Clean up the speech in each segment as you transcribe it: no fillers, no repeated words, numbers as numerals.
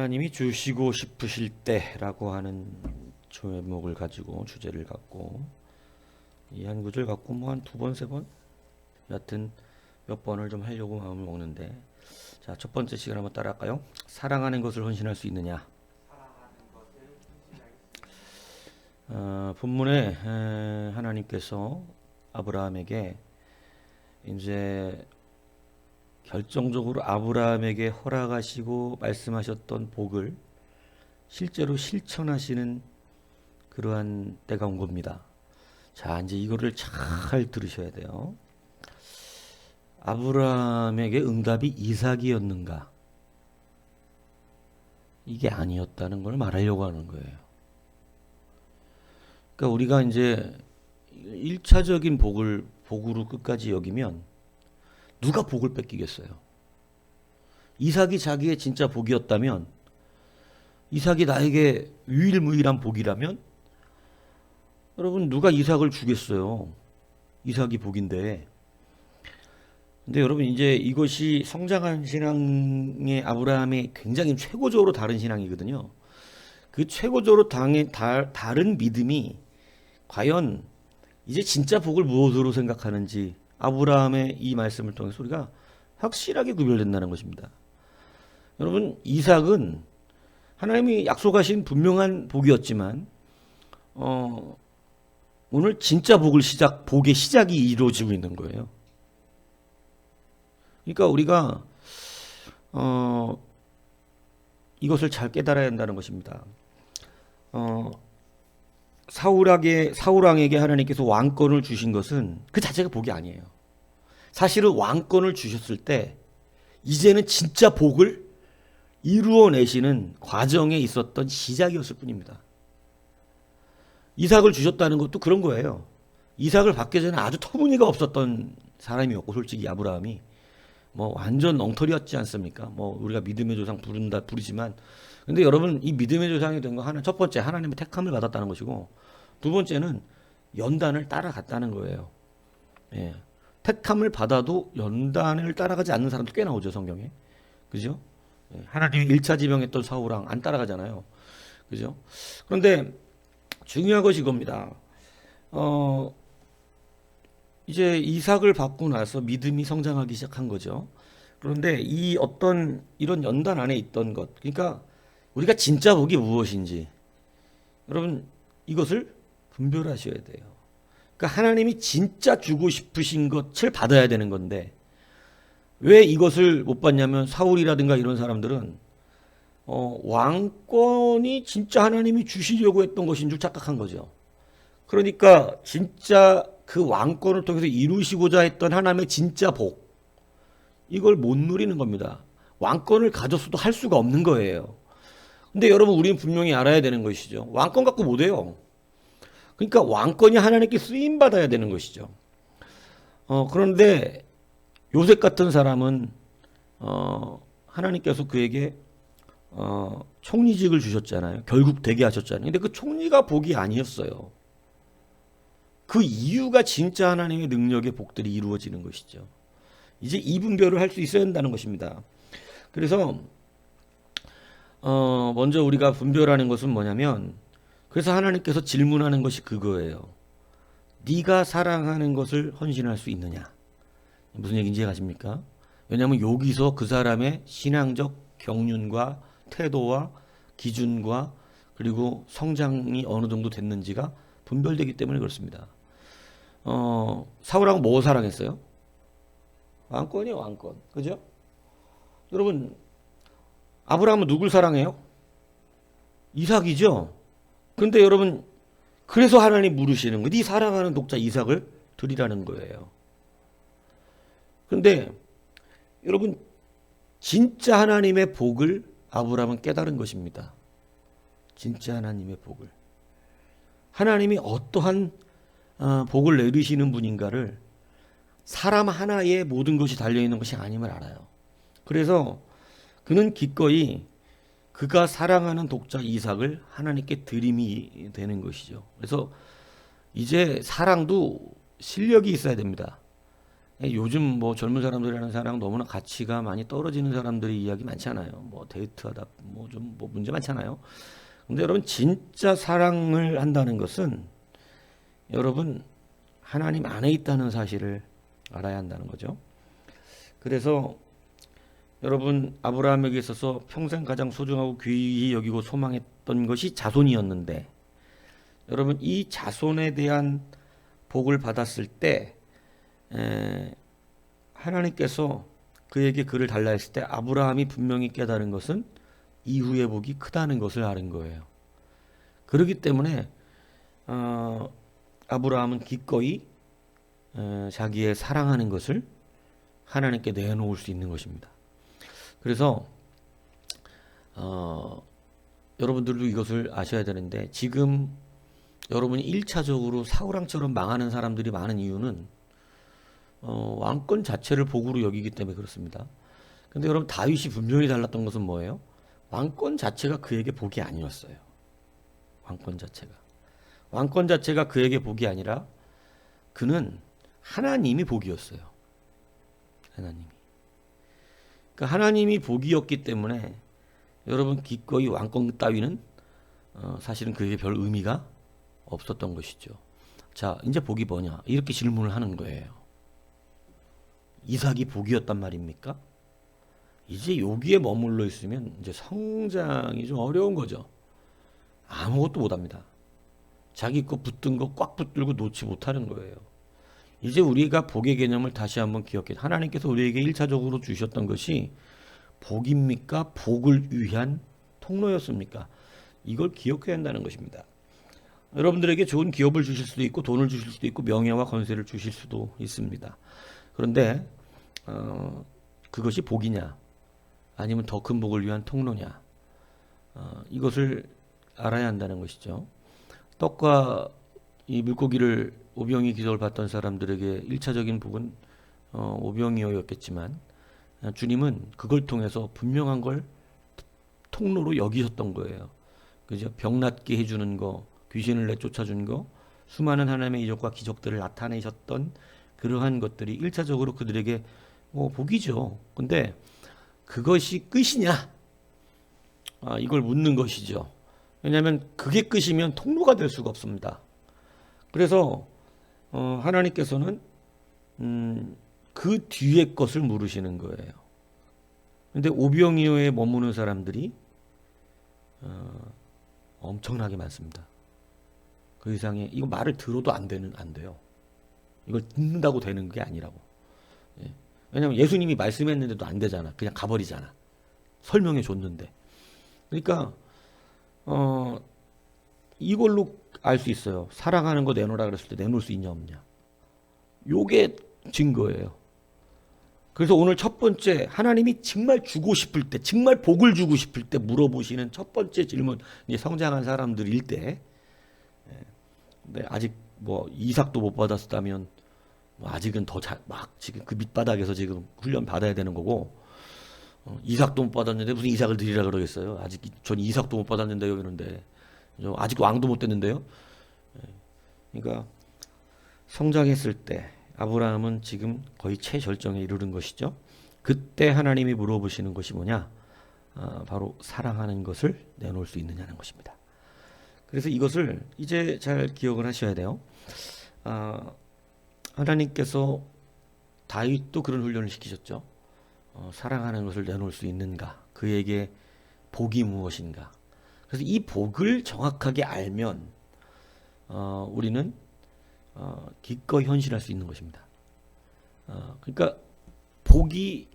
하나님이 주시고 싶으실 때라고 하는 제목을 가지고 주제를 갖고 이 한 구절 갖고 뭐 한 두 번, 세 번? 여하튼 몇 번을 좀 하려고 마음을 먹는데, 자, 첫 번째 시간 한번 따라할까요? 사랑하는 것을 헌신할 수 있느냐? 본문에 하나님께서 아브라함에게 이제 결정적으로 아브라함에게 허락하시고 말씀하셨던 복을 실제로 실천하시는 그러한 때가 온 겁니다. 자, 이제 이거를 잘 들으셔야 돼요. 아브라함에게 응답이 이삭이었는가? 이게 아니었다는 걸 말하려고 하는 거예요. 그러니까 우리가 이제 1차적인 복을 복으로 끝까지 여기면 누가 복을 뺏기겠어요? 이삭이 자기의 진짜 복이었다면, 이삭이 나에게 유일무이한 복이라면, 여러분 누가 이삭을 주겠어요? 이삭이 복인데. 근데 여러분 이제 이것이 성장한 신앙의 아브라함이 굉장히 최고적으로 다른 신앙이거든요. 그 최고적으로 다른 믿음이 과연 이제 진짜 복을 무엇으로 생각하는지 아브라함의 이 말씀을 통해서 우리가 확실하게 구별된다는 것입니다. 여러분, 이삭은 하나님이 약속하신 분명한 복이었지만 오늘 진짜 복의 시작이 이루어지고 있는 거예요. 그러니까 우리가 이것을 잘 깨달아야 한다는 것입니다. 사울왕에게 하나님께서 왕권을 주신 것은 그 자체가 복이 아니에요. 사실은 왕권을 주셨을 때 이제는 진짜 복을 이루어내시는 과정에 있었던 시작이었을 뿐입니다. 이삭을 주셨다는 것도 그런 거예요. 이삭을 받기 전에 아주 터무니가 없었던 사람이었고, 솔직히 아브라함이 뭐 완전 엉터리였지 않습니까? 뭐 우리가 믿음의 조상 부르지만, 근데 여러분 이 믿음의 조상이 된 거 하나, 첫 번째 하나님의 택함을 받았다는 것이고, 두 번째는 연단을 따라갔다는 거예요. 예. 택함을 받아도 연단을 따라가지 않는 사람도 꽤 나오죠, 성경에. 그죠? 예. 하나님이 1차 지명했던 사울왕 안 따라가잖아요. 그죠? 그런데 중요한 것이 이겁니다. 이제 이삭을 받고 나서 믿음이 성장하기 시작한 거죠. 그런데 이 어떤 이런 연단 안에 있던 것, 그러니까 우리가 진짜 복이 무엇인지 여러분 이것을 분별하셔야 돼요. 그러니까 하나님이 진짜 주고 싶으신 것을 받아야 되는 건데, 왜 이것을 못 받냐면 사울이라든가 이런 사람들은 왕권이 진짜 하나님이 주시려고 했던 것인 줄 착각한 거죠. 그러니까 진짜 그 왕권을 통해서 이루시고자 했던 하나님의 진짜 복, 이걸 못 누리는 겁니다. 왕권을 가졌어도 할 수가 없는 거예요. 근데 여러분 우리는 분명히 알아야 되는 것이죠. 왕권 갖고 못 해요. 그러니까 왕권이 하나님께 쓰임 받아야 되는 것이죠. 그런데 요셉 같은 사람은 하나님께서 그에게 총리직을 주셨잖아요. 결국 되게 하셨잖아요. 근데 그 총리가 복이 아니었어요. 그 이유가 진짜 하나님의 능력의 복들이 이루어지는 것이죠. 이제 이 분별을 할 수 있어야 한다는 것입니다. 그래서 먼저 우리가 분별하는 것은 뭐냐면, 그래서 하나님께서 질문하는 것이 그거예요. 네가 사랑하는 것을 헌신할 수 있느냐? 무슨 얘기인지 이해가십니까? 왜냐하면 여기서 그 사람의 신앙적 경륜과 태도와 기준과 그리고 성장이 어느 정도 됐는지가 분별되기 때문에 그렇습니다. 사울왕은 뭐 사랑했어요? 왕권이요, 왕권. 그죠? 여러분, 아브라함은 누굴 사랑해요? 이삭이죠? 근데 여러분, 그래서 하나님 물으시는 거예요. 네 사랑하는 독자 이삭을 드리라는 거예요. 근데 여러분, 진짜 하나님의 복을 아브라함은 깨달은 것입니다. 진짜 하나님의 복을. 하나님이 어떠한 복을 내리시는 분인가를 사람 하나에 모든 것이 달려있는 것이 아님을 알아요. 그래서 그는 기꺼이 그가 사랑하는 독자 이삭을 하나님께 드림이 되는 것이죠. 그래서 이제 사랑도 실력이 있어야 됩니다. 요즘 뭐 젊은 사람들이라는 사람 너무나 가치가 많이 떨어지는 사람들이 이야기 많잖아요. 뭐 데이트하다 뭐 좀 뭐 문제 많잖아요. 근데 여러분 진짜 사랑을 한다는 것은 여러분 하나님 안에 있다는 사실을 알아야 한다는 거죠. 그래서 여러분 아브라함에게 있어서 평생 가장 소중하고 귀히 여기고 소망했던 것이 자손이었는데 여러분 이 자손에 대한 복을 받았을 때 하나님께서 그에게 그를 달라 했을 때 아브라함이 분명히 깨달은 것은 이후의 복이 크다는 것을 아는 거예요. 그렇기 때문에 아브라함은 기꺼이 자기의 사랑하는 것을 하나님께 내놓을 수 있는 것입니다. 그래서 여러분들도 이것을 아셔야 되는데 지금 여러분이 1차적으로 사울왕처럼 망하는 사람들이 많은 이유는 왕권 자체를 복으로 여기기 때문에 그렇습니다. 근데 여러분 다윗이 분명히 달랐던 것은 뭐예요? 왕권 자체가 그에게 복이 아니었어요. 왕권 자체가 그에게 복이 아니라 그는 하나님이 복이었어요. 하나님이. 그러니까 하나님이 복이었기 때문에 여러분 기꺼이 왕권 따위는 사실은 그에게 별 의미가 없었던 것이죠. 자, 이제 복이 뭐냐? 이렇게 질문을 하는 거예요. 이삭이 복이었단 말입니까? 이제 여기에 머물러 있으면 이제 성장이 좀 어려운 거죠. 아무것도 못합니다. 자기 거 붙든 거 꽉 붙들고 놓지 못하는 거예요. 이제 우리가 복의 개념을 다시 한번 기억해. 하나님께서 우리에게 1차적으로 주셨던 것이 복입니까? 복을 위한 통로였습니까? 이걸 기억해야 한다는 것입니다. 여러분들에게 좋은 기업을 주실 수도 있고 돈을 주실 수도 있고 명예와 권세를 주실 수도 있습니다. 그런데 그것이 복이냐 아니면 더 큰 복을 위한 통로냐 이것을 알아야 한다는 것이죠. 떡과 이 물고기를 오병이 기적을 봤던 사람들에게 1차적인 복은 오병이어였겠지만 주님은 그걸 통해서 분명한 걸 통로로 여기셨던 거예요. 그죠? 병 낫게 해주는 거, 귀신을 내쫓아준 거, 수많은 하나님의 이적과 기적들을 나타내셨던 그러한 것들이 1차적으로 그들에게 복이죠. 근데 그것이 끝이냐? 이걸 묻는 것이죠. 왜냐하면 그게 끝이면 통로가 될 수가 없습니다. 그래서 하나님께서는 그 뒤에 것을 물으시는 거예요. 근데 오병이어에 머무는 사람들이 엄청나게 많습니다. 그 이상의 이거 말을 들어도 안 돼요. 이걸 듣는다고 되는 게 아니라고. 예. 왜냐하면 예수님이 말씀했는데도 안 되잖아. 그냥 가버리잖아. 설명해 줬는데. 그러니까 이걸로 알 수 있어요. 사랑하는 거 내놓으라 그랬을 때 내놓을 수 있냐 없냐. 요게 증거예요. 그래서 오늘 첫 번째 하나님이 정말 주고 싶을 때, 정말 복을 주고 싶을 때 물어보시는 첫 번째 질문, 이제 성장한 사람들일 때, 근데 아직 뭐 이삭도 못 받았다면 뭐 아직은 막 지금 그 밑바닥에서 지금 훈련 받아야 되는 거고, 이삭도 못 받았는데 무슨 이삭을 드리라 그러겠어요. 아직 전 이삭도 못 받았는데요 이러는데 아직 왕도 못 됐는데요. 그러니까 성장했을 때 아브라함은 지금 거의 최절정에 이르는 것이죠. 그때 하나님이 물어보시는 것이 뭐냐? 바로 사랑하는 것을 내놓을 수 있느냐는 것입니다. 그래서 이것을 이제 잘 기억을 하셔야 돼요. 하나님께서 다윗도 그런 훈련을 시키셨죠. 사랑하는 것을 내놓을 수 있는가? 그에게 복이 무엇인가? 그래서 이 복을 정확하게 알면 우리는 기꺼이 현실할 수 있는 것입니다. 그러니까 복이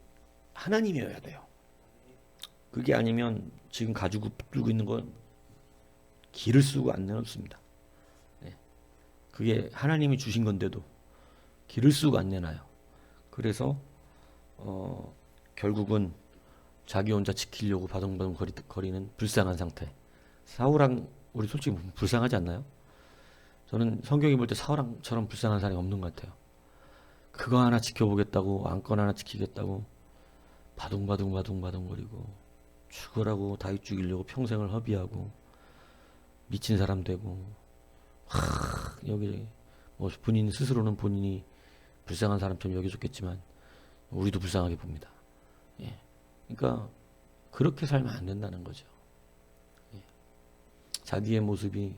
하나님이어야 돼요. 그게 아니면 지금 가지고 붙들고 있는 건 기를 쓰고 안 내놓습니다. 네. 그게 하나님이 주신 건데도 기를 쓰고 안 내놔요. 그래서 결국은 자기 혼자 지키려고 바둥바둥 거리는 불쌍한 상태. 사울왕 우리 솔직히 불쌍하지 않나요? 저는 성경이 볼 때 사울왕처럼 불쌍한 사람이 없는 것 같아요. 그거 하나 지켜보겠다고 왕권 하나 지키겠다고 바둥바둥 거리고 죽으라고 다윗 죽이려고 평생을 허비하고 미친 사람 되고 여기 뭐 본인 스스로는 본인이 불쌍한 사람처럼 여겨줬겠지만 우리도 불쌍하게 봅니다. 예. 그러니까 그렇게 살면 안 된다는 거죠. 예. 자기의 모습이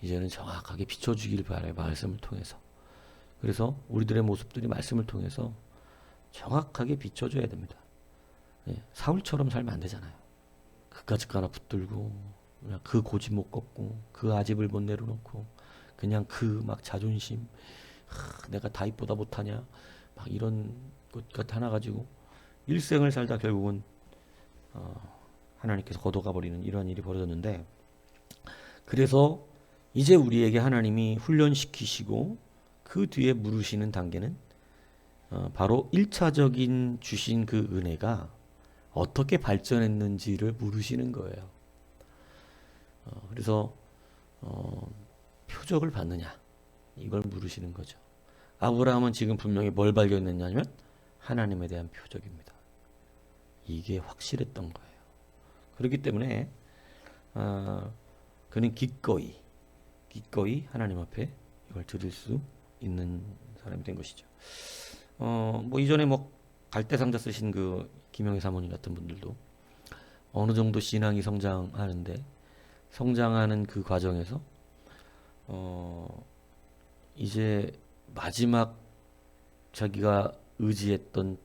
이제는 정확하게 비춰주길 바라요. 말씀을 통해서. 그래서 우리들의 모습들이 말씀을 통해서 정확하게 비춰줘야 됩니다. 예. 사울처럼 살면 안 되잖아요. 그까짓 거 하나 붙들고 그냥 그 고집 못 꺾고 그 아집을 못 내려놓고 그냥 그 막 자존심, 내가 다윗보다 못하냐 막 이런 것 하나 가지고 일생을 살다 결국은 하나님께서 걷어가 버리는 이러한 일이 벌어졌는데, 그래서 이제 우리에게 하나님이 훈련시키시고 그 뒤에 물으시는 단계는 바로 1차적인 주신 그 은혜가 어떻게 발전했는지를 물으시는 거예요. 그래서 표적을 받느냐 이걸 물으시는 거죠. 아브라함은 지금 분명히 뭘 발견했냐면 하나님에 대한 표적입니다. 이게 확실했던 거예요. 그렇기 때문에 그는 기꺼이 하나님 앞에 이걸 드릴 수 있는 사람이 된 것이죠. 뭐 이전에 뭐 갈대상자 쓰신 그 김영애 사모님 같은 분들도 어느 정도 신앙이 성장하는데, 성장하는 그 과정에서 이제 마지막 자기가 의지했던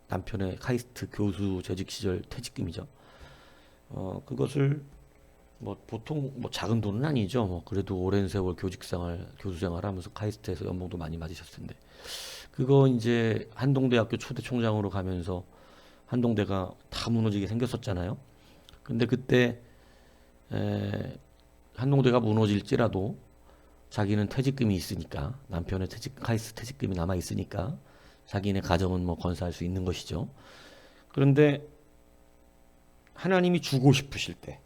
남편의 카이스트 교수 재직 시절 퇴직금이죠. 그것을 뭐 보통 뭐 작은 돈은 아니죠. 뭐 그래도 오랜 세월 교수 생활하면서 카이스트에서 연봉도 많이 받으셨을 텐데, 그거 이제 한동대학교 초대 총장으로 가면서 한동대가 다 무너지게 생겼었잖아요. 근데 그때 한동대가 무너질지라도 자기는 퇴직금이 있으니까, 남편의 카이스트 퇴직금이 남아 있으니까 자기네 가정은 뭐 건사할 수 있는 것이죠. 그런데 하나님이 주고 싶으실 때,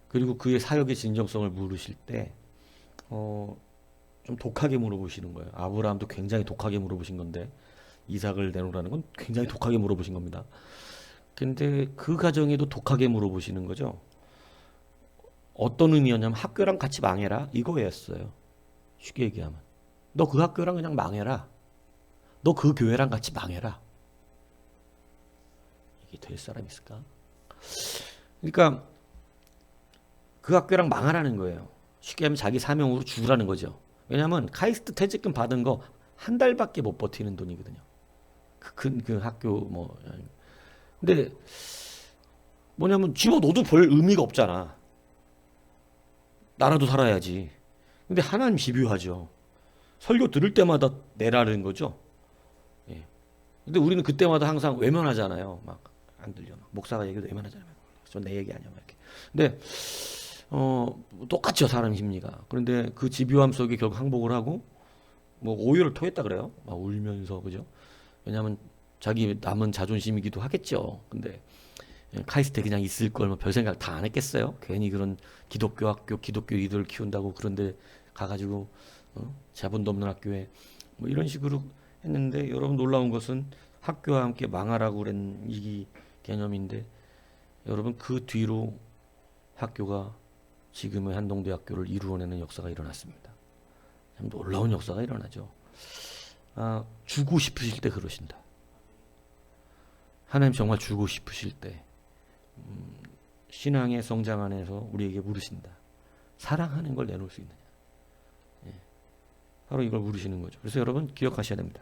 그리고 그의 사역의 진정성을 물으실 때, 좀 독하게 물어보시는 거예요. 아브라함도 굉장히 독하게 물어보신 건데, 이삭을 내놓으라는 건 굉장히 독하게 물어보신 겁니다. 근데 그 가정에도 독하게 물어보시는 거죠. 어떤 의미였냐면 학교랑 같이 망해라 이거였어요. 쉽게 얘기하면 너 그 학교랑 그냥 망해라. 너 그 교회랑 같이 망해라. 이게 될 사람 있을까? 그러니까 그 학교랑 망하라는 거예요. 쉽게 하면 자기 사명으로 죽으라는 거죠. 왜냐하면 카이스트 퇴직금 받은 거 한 달밖에 못 버티는 돈이거든요. 그 학교 뭐. 근데 뭐냐면 집어넣어도 별 의미가 없잖아. 나라도 살아야지. 근데 하나님 집요하죠. 설교 들을 때마다 내라는 거죠. 예. 근데 우리는 그때마다 항상 외면하잖아요. 막 안 들려. 막 목사가 얘기해도 외면하잖아요. 저 내 얘기 아니야. 막 이렇게. 근데 똑같죠, 사람 심리가. 그런데 그 집요함 속에 결국 항복을 하고 뭐 오열을 토했다 그래요. 막 울면서, 그죠? 왜냐하면 자기 남은 자존심이기도 하겠죠. 근데 카이스트에 그냥 있을 걸 뭐 별 생각 다 안 했겠어요? 괜히 그런 기독교 학교, 기독교 이들을 키운다고 그런데 가가지고 자본도 없는 학교에 뭐 이런 식으로 했는데, 여러분 놀라운 것은 학교와 함께 망하라고 그런 이 개념인데, 여러분 그 뒤로 학교가 지금의 한동대학교를 이루어내는 역사가 일어났습니다. 참 놀라운 역사가 일어나죠. 주고 싶으실 때 그러신다. 하나님 정말 주고 싶으실 때 신앙의 성장 안에서 우리에게 물으신다. 사랑하는 걸 내놓을 수 있느냐. 예. 바로 이걸 물으시는 거죠. 그래서 여러분 기억하셔야 됩니다.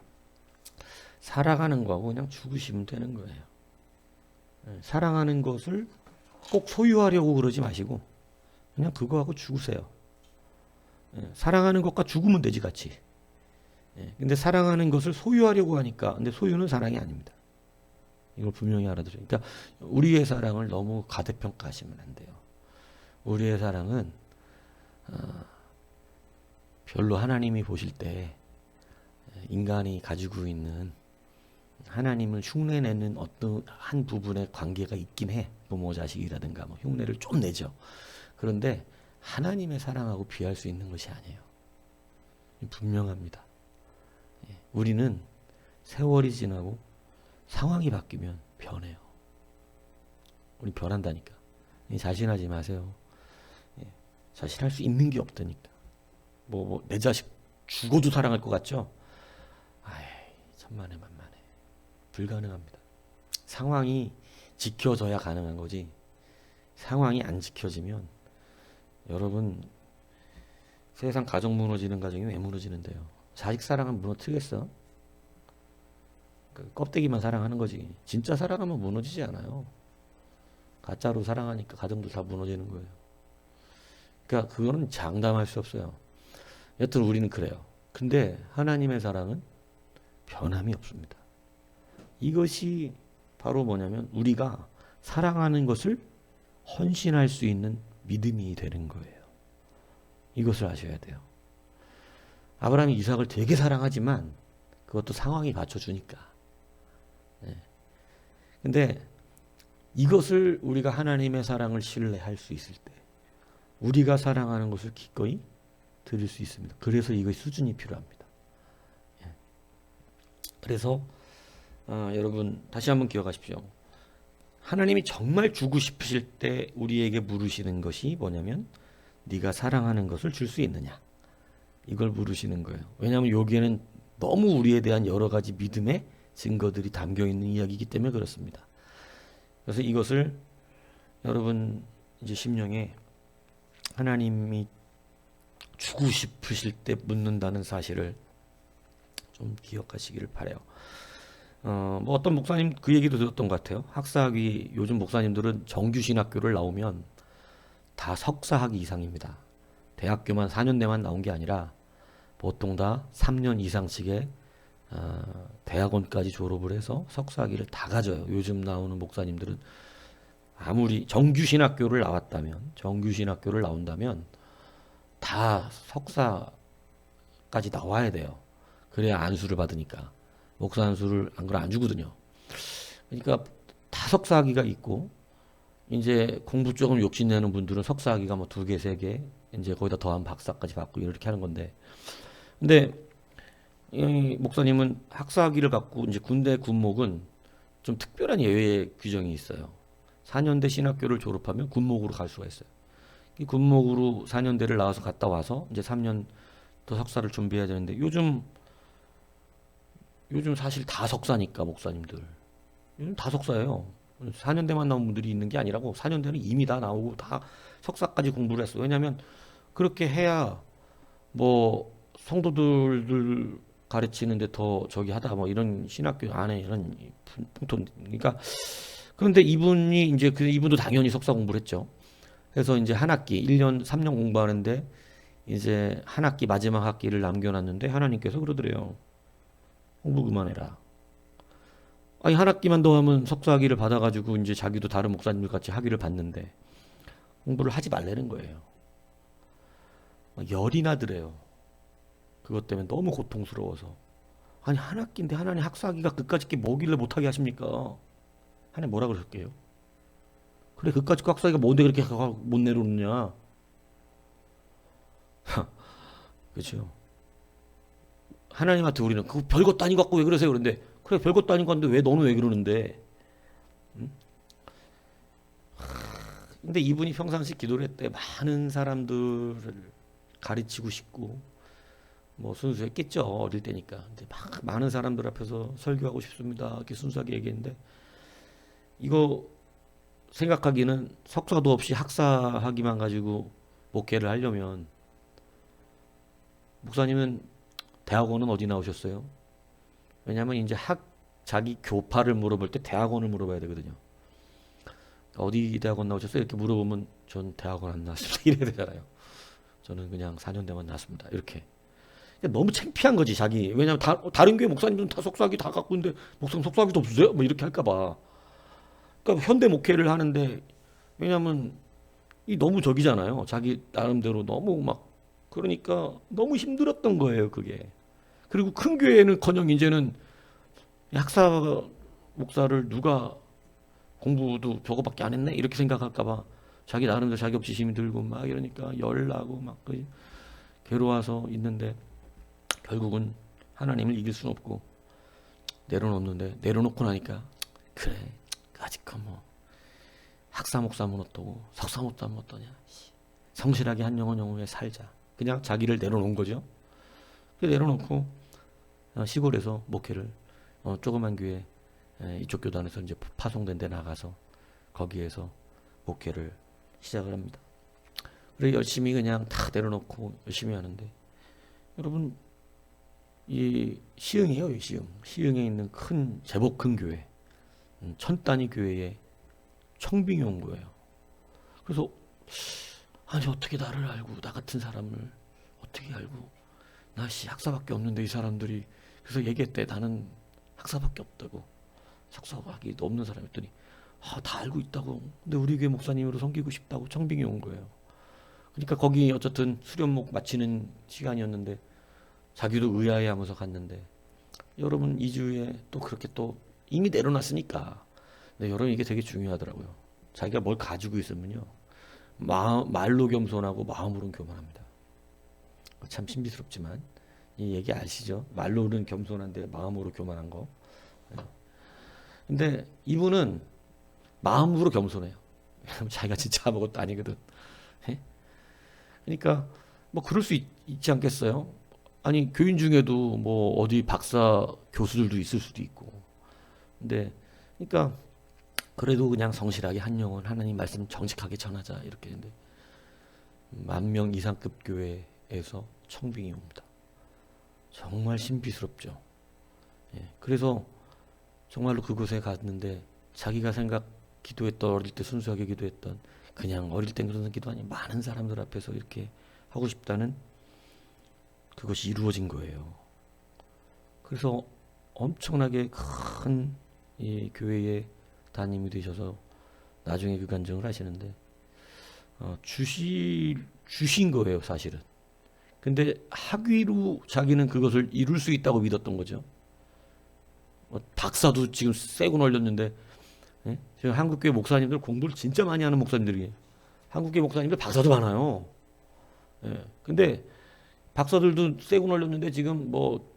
사랑하는 거하고 그냥 죽으시면 되는 거예요. 예. 사랑하는 것을 꼭 소유하려고 그러지 마시고 그냥 그거하고 죽으세요. 예. 사랑하는 것과 죽으면 되지 같이. 예. 근데 사랑하는 것을 소유하려고 하니까, 근데 소유는 사랑이 아닙니다. 이걸 분명히 알아들어요. 그러니까 우리의 사랑을 너무 과대평가하시면 안 돼요. 우리의 사랑은 별로 하나님이 보실 때 인간이 가지고 있는 하나님을 흉내내는 어떤 한 부분의 관계가 있긴 해. 부모 자식이라든가 뭐 흉내를 좀 내죠. 그런데 하나님의 사랑하고 비할 수 있는 것이 아니에요. 분명합니다. 우리는 세월이 지나고 상황이 바뀌면 변해요. 우리 변한다니까. 자신하지 마세요. 자신할 수 있는 게 없다니까. 내 자식 죽어도 사랑할 것 같죠? 아이, 천만에 만만해. 불가능합니다. 상황이 지켜져야 가능한 거지. 상황이 안 지켜지면 여러분 세상 가정 무너지는 가정이 왜 무너지는데요? 자식 사랑하면 무너뜨리겠어? 그 껍데기만 사랑하는 거지. 진짜 사랑하면 무너지지 않아요. 가짜로 사랑하니까 가정도 다 무너지는 거예요. 그러니까 그거는 장담할 수 없어요. 여튼 우리는 그래요. 근데 하나님의 사랑은 변함이 없습니다. 이것이 바로 뭐냐면 우리가 사랑하는 것을 헌신할 수 있는 믿음이 되는 거예요. 이것을 아셔야 돼요. 아브라함이 이삭을 되게 사랑하지만 그것도 상황이 받쳐주니까. 네. 근데 이것을 우리가 하나님의 사랑을 신뢰할 수 있을 때 우리가 사랑하는 것을 기꺼이 드릴 수 있습니다. 그래서 이것이 수준이 필요합니다. 예. 그래서 여러분 다시 한번 기억하십시오. 하나님이 정말 주고 싶으실 때 우리에게 물으시는 것이 뭐냐면 네가 사랑하는 것을 줄 수 있느냐, 이걸 물으시는 거예요. 왜냐하면 여기에는 너무 우리에 대한 여러 가지 믿음의 증거들이 담겨 있는 이야기이기 때문에 그렇습니다. 그래서 이것을 여러분 이제 심령에 하나님이 주고 싶으실 때 묻는다는 사실을 좀 기억하시기를 바라요. 뭐 어떤 목사님 그 얘기도 들었던 것 같아요. 학사학위, 요즘 목사님들은 정규신학교를 나오면 다 석사학위 이상입니다. 대학교만 4년대만 나온 게 아니라 보통 다 3년 이상씩의 대학원까지 졸업을 해서 석사학위를 다 가져요. 요즘 나오는 목사님들은 아무리 정규신학교를 나온다면 다 석사까지 나와야 돼요. 그래야 안수를 받으니까. 목사 안수를 안 그러면 안 주거든요. 그러니까 다 석사학위가 있고 이제 공부 조금 욕심내는 분들은 석사학위가 뭐 2개, 3개 이제 거기다 더한 박사까지 받고 이렇게 하는 건데, 근데 이 목사님은 학사학위를 갖고 이제 군대 군목은 좀 특별한 예외 규정이 있어요. 4년대 신학교를 졸업하면 군목으로 갈 수가 있어요. 이 군목으로 4년대를 나와서 갔다 와서 이제 3년 더 석사를 준비해야 되는데 요즘 사실 다 석사니까 목사님들 요즘 다 석사예요. 4년대만 나온 분들이 있는 게 아니라고 4년대는 이미 다 나오고 다 석사까지 공부를 했어. 왜냐하면 그렇게 해야 뭐 성도들 가르치는데 더 저기 하다 뭐 이런 신학교 안에 이런 풍토. 그러니까 그런데 이분이 이제 이분도 당연히 석사 공부를 했죠. 그래서 이제 한 학기 1년 3년 공부하는데 이제 한 학기 마지막 학기를 남겨놨는데 하나님께서 그러더래요. 공부 그만해라. 아니 한 학기만 더 하면 석사 학위를 받아가지고 이제 자기도 다른 목사님들 같이 학위를 받는데 공부를 하지 말라는 거예요. 막 열이 나더래요. 그것 때문에 너무 고통스러워서. 아니 한 학기인데 하나님 학사학위가 그까짓 게 뭐길래 못하게 하십니까? 하나님 뭐라 그러셨게요? 그래 그까짓 학사학위가 뭔데 그렇게 못 내려오느냐? 그렇죠. 하나님한테 우리는 그거 별것도 아닌 것 같고 왜 그러세요? 그런데 그래 별것도 아닌 것 같은데 왜 너는 왜 그러는데? 응? 근데 이분이 평상시 기도를 했대. 많은 사람들을 가르치고 싶고 뭐 순수했겠죠. 어릴 때니까. 근데 막 많은 사람들 앞에서 설교하고 싶습니다. 이렇게 순수하게 얘기했는데 이거 생각하기는 석사도 없이 학사학위만 가지고 목회를 하려면 목사님은 대학원은 어디 나오셨어요? 왜냐하면 이제 자기 교파를 물어볼 때 대학원을 물어봐야 되거든요. 어디 대학원 나오셨어요? 이렇게 물어보면 전 대학원 안 나왔습니다. 이래야 되잖아요. 저는 그냥 4년대만 나왔습니다. 이렇게. 너무 창피한 거지 자기. 왜냐면 다른 교회 목사님들은 다 석사학위 다 갖고 있는데 목사님 석사학위도 없으세요? 뭐 이렇게 할까봐. 그러니까 현대 목회를 하는데 왜냐면 이 너무 적이잖아요. 자기 나름대로 너무 막 그러니까 너무 힘들었던 거예요 그게. 그리고 큰 교회는커녕 이제는 학사 목사를 누가 공부도 저거밖에 안 했네 이렇게 생각할까봐 자기 나름대로 자격지심이 들고 막 이러니까 열나고 막 괴로워서 있는데 결국은 하나님을 이길 수는 없고 내려놓는데 내려놓고 나니까 그래 아직까 뭐 학사 목사면 어떠고 석사 목사면 어떠냐 성실하게 한 영혼 영혼에 살자 그냥 자기를 내려놓은 거죠. 내려놓고 시골에서 목회를 조그만 교회 이쪽 교단에서 이제 파송된 데 나가서 거기에서 목회를 시작을 합니다. 그래 열심히 그냥 다 내려놓고 열심히 하는데 여러분 이 시흥이에요. 이 시흥에 있는 큰 제법 큰 교회 1000단위 교회에 청빙이 온 거예요. 그래서 아니 어떻게 나를 알고 나 같은 사람을 어떻게 알고 나 학사밖에 없는데 이 사람들이 그래서 얘기했대. 나는 학사밖에 없다고 석사학위도 없는 사람이었더니 다 알고 있다고. 근데 우리 교회 목사님으로 섬기고 싶다고 청빙이 온 거예요. 그러니까 거기 어쨌든 수련목 마치는 시간이었는데 자기도 의아해하면서 갔는데 여러분 2주에 또 그렇게 또 이미 내려놨으니까. 근데 여러분 이게 되게 중요하더라고요. 자기가 뭘 가지고 있으면요 말로 겸손하고 마음으로는 교만합니다. 참 신비스럽지만 이 얘기 아시죠? 말로는 겸손한데 마음으로 교만한 거. 근데 이분은 마음으로 겸손해요. 자기가 진짜 아무것도 아니거든. 그러니까 뭐 그럴 수 있지 않겠어요? 아니 교인 중에도 뭐 어디 박사 교수들도 있을 수도 있고. 근데 그러니까 그래도 그냥 성실하게 한 영혼 하나님 말씀 정직하게 전하자 이렇게 했는데 10,000명 이상급 교회에서 청빙이 옵니다. 정말 신비스럽죠. 그래서 정말로 그곳에 갔는데 자기가 기도했던 어릴 때 순수하게 기도했던 그냥 어릴 땐 그런 기도 아니 많은 사람들 앞에서 이렇게 하고 싶다는 그것이 이루어진 거예요. 그래서 엄청나게 큰 이 교회의 담임이 되셔서 나중에 그 간증을 하시는데 주신 거예요 사실은. 근데 학위로 자기는 그것을 이룰 수 있다고 믿었던 거죠. 박사도 지금 세고 올렸는데 지금 한국교회 목사님들 공부를 진짜 많이 하는 목사님들이에요. 한국교회 목사님들 박사도 많아요. 근데 박사들도 세고 올렸는데 지금 뭐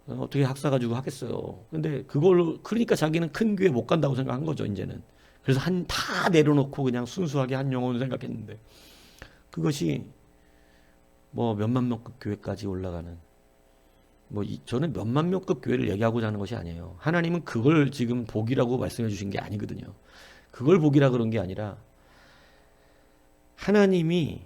어떻게 학사 가지고 하겠어요. 근데 그러니까 자기는 큰 교회 못 간다고 생각한 거죠 이제는. 그래서 다 내려놓고 그냥 순수하게 한 영혼을 생각했는데 그것이 뭐 몇만 명급 교회까지 올라가는 저는 몇만 명급 교회를 얘기하고자 하는 것이 아니에요. 하나님은 그걸 지금 복이라고 말씀해 주신 게 아니거든요. 그걸 복이라 그런 게 아니라 하나님이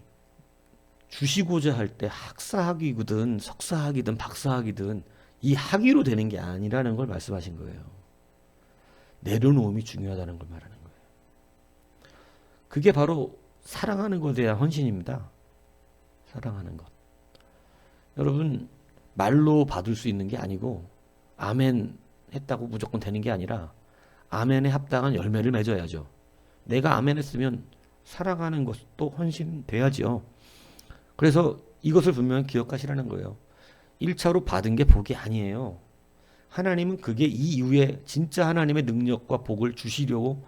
주시고자 할 때 학사학위든 석사학위든 박사학위든 이 학위로 되는 게 아니라는 걸 말씀하신 거예요. 내려놓음이 중요하다는 걸 말하는 거예요. 그게 바로 사랑하는 것에 대한 헌신입니다. 사랑하는 것. 여러분 말로 받을 수 있는 게 아니고 아멘 했다고 무조건 되는 게 아니라 아멘에 합당한 열매를 맺어야죠. 내가 아멘 했으면 사랑하는 것도 헌신돼야지요. 그래서 이것을 분명히 기억하시라는 거예요. 1차로 받은 게 복이 아니에요. 하나님은 그게 이 이후에 진짜 하나님의 능력과 복을 주시려고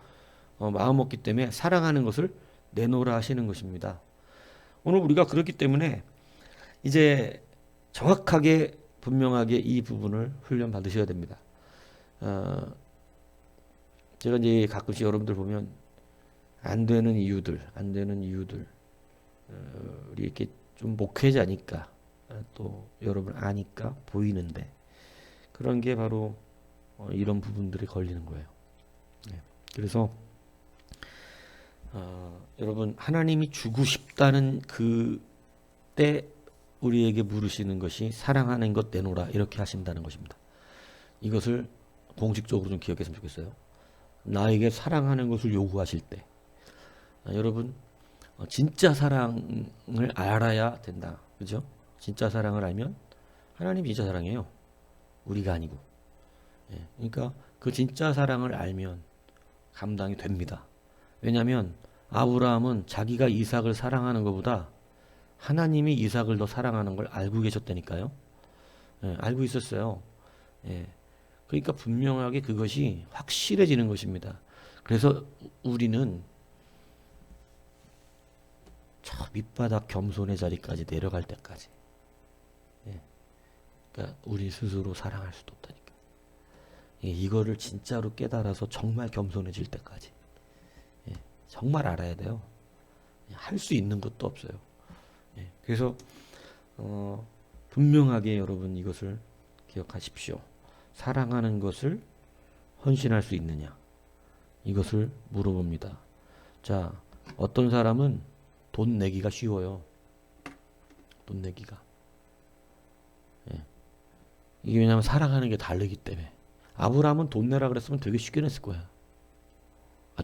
마음 먹기 때문에 사랑하는 것을 내놓으라 하시는 것입니다. 오늘 우리가 그렇기 때문에 이제 정확하게 분명하게 이 부분을 훈련 받으셔야 됩니다. 제가 이제 가끔씩 여러분들 보면 안 되는 이유들 우리 이렇게 좀 목회자니까 또 여러분 아니까 보이는데 그런 게 바로 이런 부분들이 걸리는 거예요. 그래서 여러분 하나님이 주고 싶다는 그때 우리에게 물으시는 것이 사랑하는 것 내놓으라 이렇게 하신다는 것입니다. 이것을 공식적으로 좀 기억했으면 좋겠어요. 나에게 사랑하는 것을 요구하실 때 여러분 진짜 사랑을 알아야 된다. 그죠? 진짜 사랑을 알면 하나님이 진짜 사랑이에요. 우리가 아니고. 그러니까 그 진짜 사랑을 알면 감당이 됩니다. 왜냐하면 아브라함은 자기가 이삭을 사랑하는 것보다 하나님이 이삭을 더 사랑하는 걸 알고 계셨다니까요. 알고 있었어요. 그러니까 분명하게 그것이 확실해지는 것입니다. 그래서 우리는 저 밑바닥 겸손의 자리까지 내려갈 때까지 그러니까 우리 스스로 사랑할 수도 없다니까. 이거를 진짜로 깨달아서 정말 겸손해질 때까지 정말 알아야 돼요. 할 수 있는 것도 없어요. 그래서 분명하게 여러분 이것을 기억하십시오. 사랑하는 것을 헌신할 수 있느냐? 이것을 물어봅니다. 자, 어떤 사람은 돈 내기가 쉬워요. 돈 내기가. 예. 이게 왜냐면 사랑하는 게 다르기 때문에. 아브라함은 돈 내라 그랬으면 되게 쉽게 냈을 거야.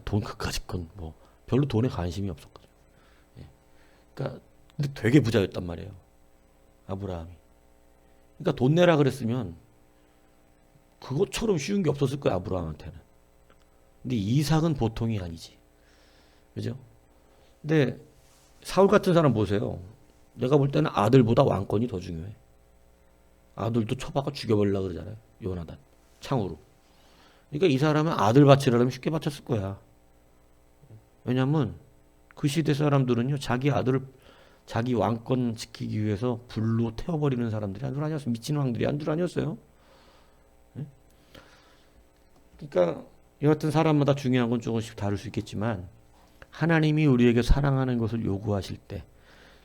돈 그까짓 건 뭐 별로 돈에 관심이 없었거든. 예. 그러니까 근데 되게 부자였단 말이에요. 아브라함이. 그러니까 돈 내라 그랬으면 그것처럼 쉬운 게 없었을 거야, 아브라함한테는. 근데 이삭은 보통이 아니지. 그죠? 근데 사울 같은 사람 보세요. 내가 볼 때는 아들보다 왕권이 더 중요해. 아들도 쳐박아 죽여버리려고 그러잖아요. 요나단. 창으로. 그러니까 이 사람은 아들 바치려면 쉽게 바쳤을 거야. 왜냐면 그 시대 사람들은요, 자기 아들을 자기 왕권 지키기 위해서 불로 태워버리는 사람들이 한둘 아니었어요. 미친 왕들이 한둘 아니었어요. 네? 그러니까 여하튼 사람마다 중요한 건 조금씩 다를 수 있겠지만 하나님이 우리에게 사랑하는 것을 요구하실 때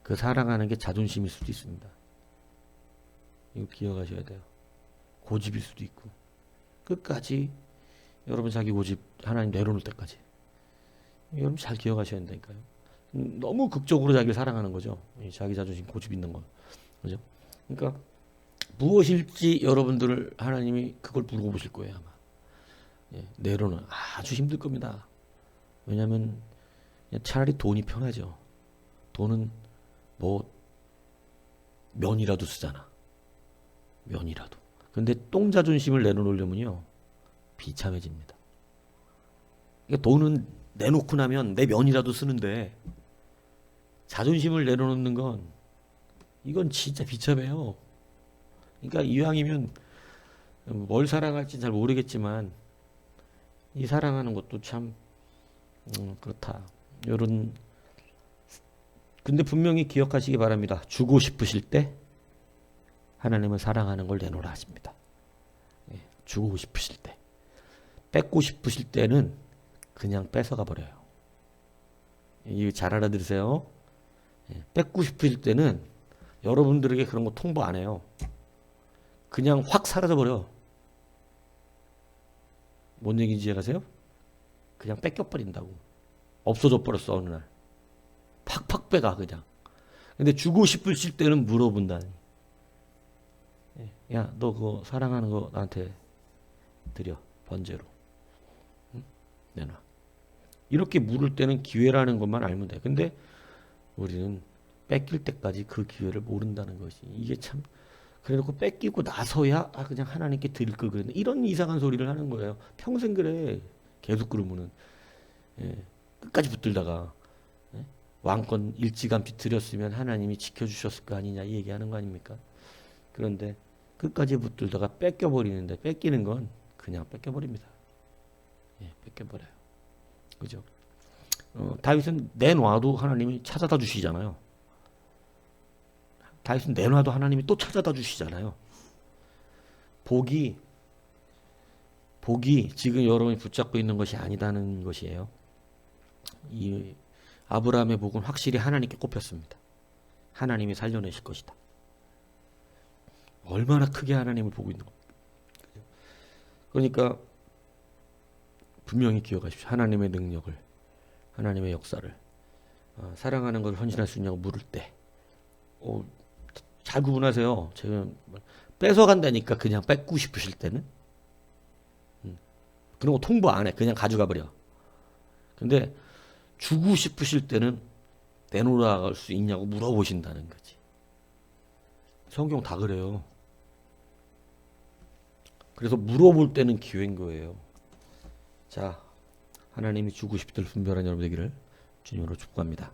그 사랑하는 게 자존심일 수도 있습니다. 이거 기억하셔야 돼요. 고집일 수도 있고 끝까지 여러분 자기 고집 하나님 내려놓을 때까지 여러분 잘 기억하셔야 된다니까요. 너무 극적으로 자기를 사랑하는 거죠. 자기 자존심 고집 있는 거. 그죠? 그러니까 무엇일지 여러분들을 하나님이 그걸 물어보실 거예요 아마. 예, 내로는 아주 힘들 겁니다. 왜냐하면 차라리 돈이 편하죠. 돈은 뭐 면이라도 쓰잖아. 면이라도. 근데 똥 자존심을 내려놓으려면요 비참해집니다. 그러니까 돈은 내놓고 나면 내 면이라도 쓰는데 자존심을 내려놓는 건 이건 진짜 비참해요. 그러니까 이왕이면 뭘 사랑할지 잘 모르겠지만 이 사랑하는 것도 참 그렇다. 요런 근데 분명히 기억하시기 바랍니다. 주고 싶으실 때 하나님은 사랑하는 걸 내놓으라 하십니다. 예, 주고 싶으실 때. 뺏고 싶으실 때는 그냥 뺏어가 버려요. 이거 잘 알아들으세요. 예, 뺏고 싶으실 때는 여러분들에게 그런 거 통보 안 해요. 그냥 확 사라져 버려. 뭔 얘기인지 이해가세요? 그냥 뺏겨 버린다고. 없어져 버렸어 어느 날. 팍팍 빼가 그냥. 근데 주고 싶으실 때는 물어본다니. 야, 너 그거 사랑하는 거 나한테 드려. 번제로. 응? 내놔. 이렇게 물을 때는 기회라는 것만 알면 돼. 근데 우리는 뺏길 때까지 그 기회를 모른다는 것이. 이게 참. 그래놓고 뺏기고 나서야 그냥 하나님께 드릴 걸 그랬는데 이런 이상한 소리를 하는 거예요. 평생 그래. 계속 그러면은. 예, 끝까지 붙들다가. 예? 왕권 일찌감치 드렸으면 하나님이 지켜주셨을 거 아니냐 이 얘기하는 거 아닙니까? 그런데 끝까지 붙들다가 뺏겨버리는데 뺏기는 건 그냥 뺏겨버립니다. 예, 뺏겨버려요. 그죠? 다윗은 내놔도 하나님이 찾아다 주시잖아요. 다윗은 내놔도 하나님이 또 찾아다 주시잖아요. 복이 지금 여러분이 붙잡고 있는 것이 아니다는 것이에요. 이 아브라함의 복은 확실히 하나님께 꼽혔습니다. 하나님이 살려내실 것이다. 얼마나 크게 하나님을 보고 있는 겁니까? 그러니까 분명히 기억하십시오. 하나님의 능력을, 하나님의 역사를, 사랑하는 것을 헌신할 수 있냐고 물을 때, 잘 구분하세요. 지금 뺏어간다니까 그냥 뺏고 싶으실 때는 그런 거 통보 안 해. 그냥 가져가 버려. 근데 주고 싶으실 때는 내놓을 수 있냐고 물어보신다는 거지. 성경 다 그래요. 그래서 물어볼 때는 기회인 거예요. 자, 하나님이 주고 싶을 분별한 여러분 되기를 주님으로 축복합니다.